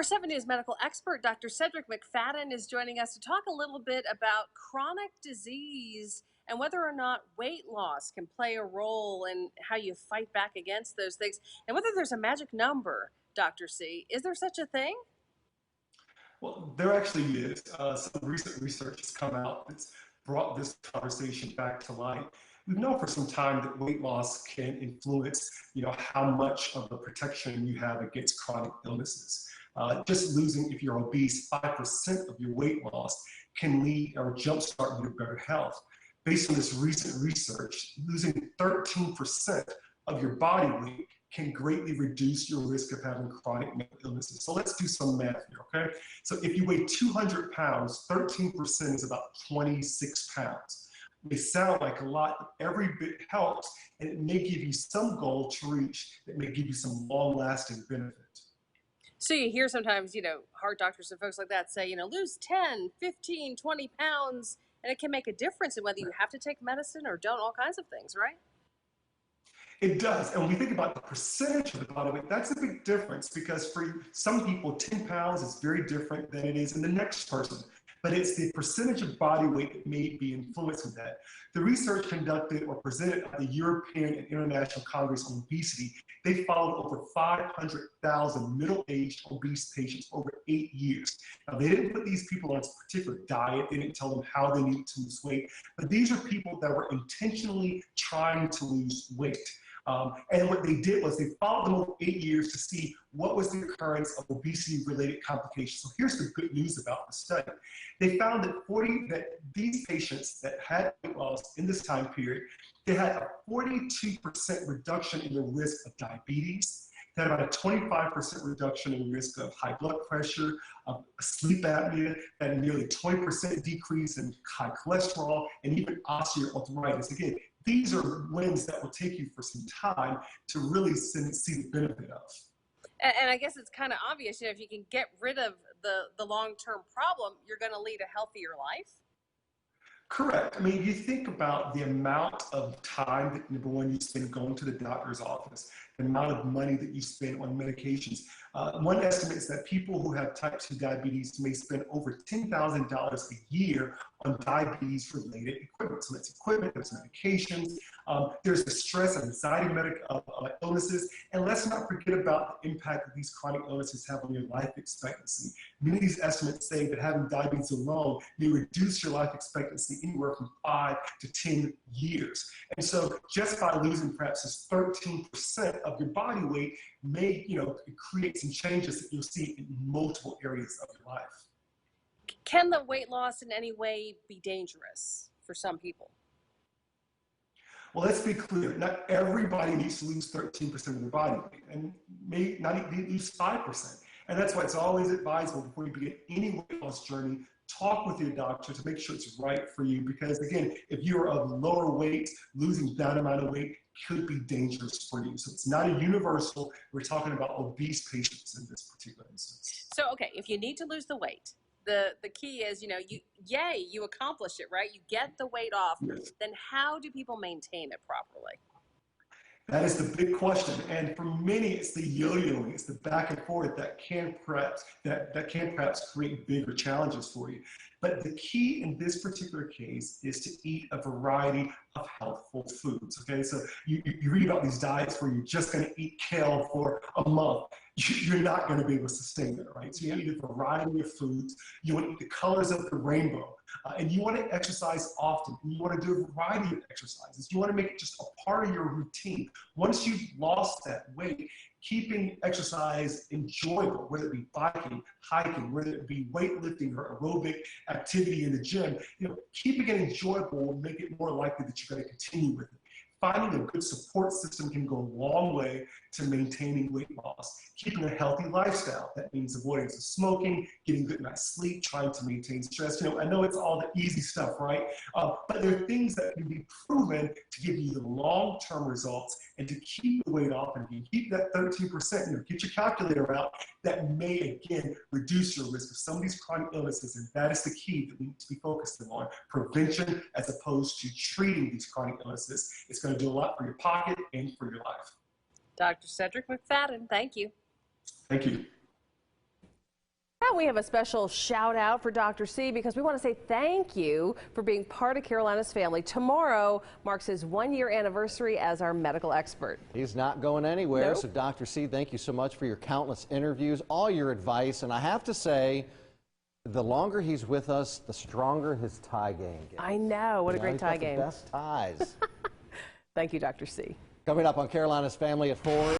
Our 7 News medical expert, Dr. Cedrek McFadden, is joining us to talk a little bit about chronic disease and whether or not weight loss can play a role in how you fight back against those things, and whether there's a magic number, Dr. C. Is there such a thing? Well, there actually is. Some recent research has come out that's brought this conversation back to light. We've known for some time that weight loss can influence, how much of the protection you have against chronic illnesses. Just losing, if you're obese, 5% of your weight loss can lead or jumpstart you to better health. Based on this recent research, losing 13% of your body weight can greatly reduce your risk of having chronic mental illnesses. So let's do some math here, okay? So if you weigh 200 pounds, 13% is about 26 pounds. It may sound like a lot, but every bit helps, and it may give you some goal to reach that may give you some long-lasting benefit. So you hear sometimes, heart doctors and folks like that say, lose 10, 15, 20 pounds, and it can make a difference in whether you have to take medicine or don't, all kinds of things, right? It does. And when we think about the percentage of the body weight, that's a big difference because for some people, 10 pounds is very different than it is in the next person. But it's the percentage of body weight that may be influencing that. The research conducted or presented at the European and International Congress on Obesity, they followed over 500,000 middle-aged obese patients over 8 years. Now, they didn't put these people on a particular diet. They didn't tell them how they needed to lose weight. But these are people that were intentionally trying to lose weight. And what they did was they followed them over 8 years to see what was the occurrence of obesity-related complications. So here's the good news about the study. They found that these patients that had weight loss in this time period, they had a 42% reduction in the risk of diabetes. They had about a 25% reduction in the risk of high blood pressure, sleep apnea, and a nearly 20% decrease in high cholesterol, and even osteoarthritis. Again, these are wins that will take you for some time to really see the benefit of. And I guess it's kind of obvious, if you can get rid of the long-term problem, you're going to lead a healthier life. Correct. I mean, you think about the amount of time that, number one, you spend going to the doctor's office, the amount of money that you spend on medications. One estimate is that people who have type 2 diabetes may spend over $10,000 a year on diabetes-related equipment. So that's equipment, there's medications, there's the stress and anxiety illnesses, and let's not forget about the impact that these chronic illnesses have on your life expectancy. Many of these estimates say that having diabetes alone may reduce your life expectancy anywhere from 5 to 10 years. And so just by losing perhaps this 13% of your body weight may, create some changes that you'll see in multiple areas of your life. Can the weight loss in any way be dangerous for some people? Well, let's be clear. Not everybody needs to lose 13% of their body weight, and may not even lose 5%. And that's why it's always advisable before you begin any weight loss journey, talk with your doctor to make sure it's right for you. Because again, if you're of lower weight, losing that amount of weight could be dangerous for you. So it's not a universal. We're talking about obese patients in this particular instance. So, okay, if you need to lose the weight, the key is, you accomplish it, right? You get the weight off. Yes. Then how do people maintain it properly? That is the big question, and for many, it's the yo-yoing, it's the back and forth that can perhaps create bigger challenges for you. But the key in this particular case is to eat a variety of healthful foods. Okay, so you read about these diets where you're just going to eat kale for a month. You're not going to be able to sustain that, right? So you eat a variety of foods. You want to eat the colors of the rainbow. And you want to exercise often. And you want to do a variety of exercises. You want to make it just a part of your routine. Once you've lost that weight, keeping exercise enjoyable, whether it be biking, hiking, whether it be weightlifting or aerobic activity in the gym, keeping it enjoyable will make it more likely that you're going to continue with it. Finding a good support system can go a long way to maintaining weight loss. Keeping a healthy lifestyle, that means avoiding some smoking, getting good night's sleep, trying to maintain stress. I know it's all the easy stuff, right? But there are things that can be proven to give you the long-term results and to keep the weight off and keep that 13%, get your calculator out, that may, again, reduce your risk of some of these chronic illnesses. And that is the key that we need to be focusing on, prevention as opposed to treating these chronic illnesses. It's going to do a lot for your pocket and for your life. Dr. Cedrek McFadden, thank you. Thank you. And we have a special shout out for Dr. C because we want to say thank you for being part of Carolina's family. Tomorrow marks his 1-year anniversary as our medical expert. He's not going anywhere. Nope. So Dr. C, thank you so much for your countless interviews, all your advice. And I have to say, the longer he's with us, the stronger his tie game gets. I know. What a great tie he's got game. the best ties. Thank you, Dr. C. Coming up on Carolina's Family at 4.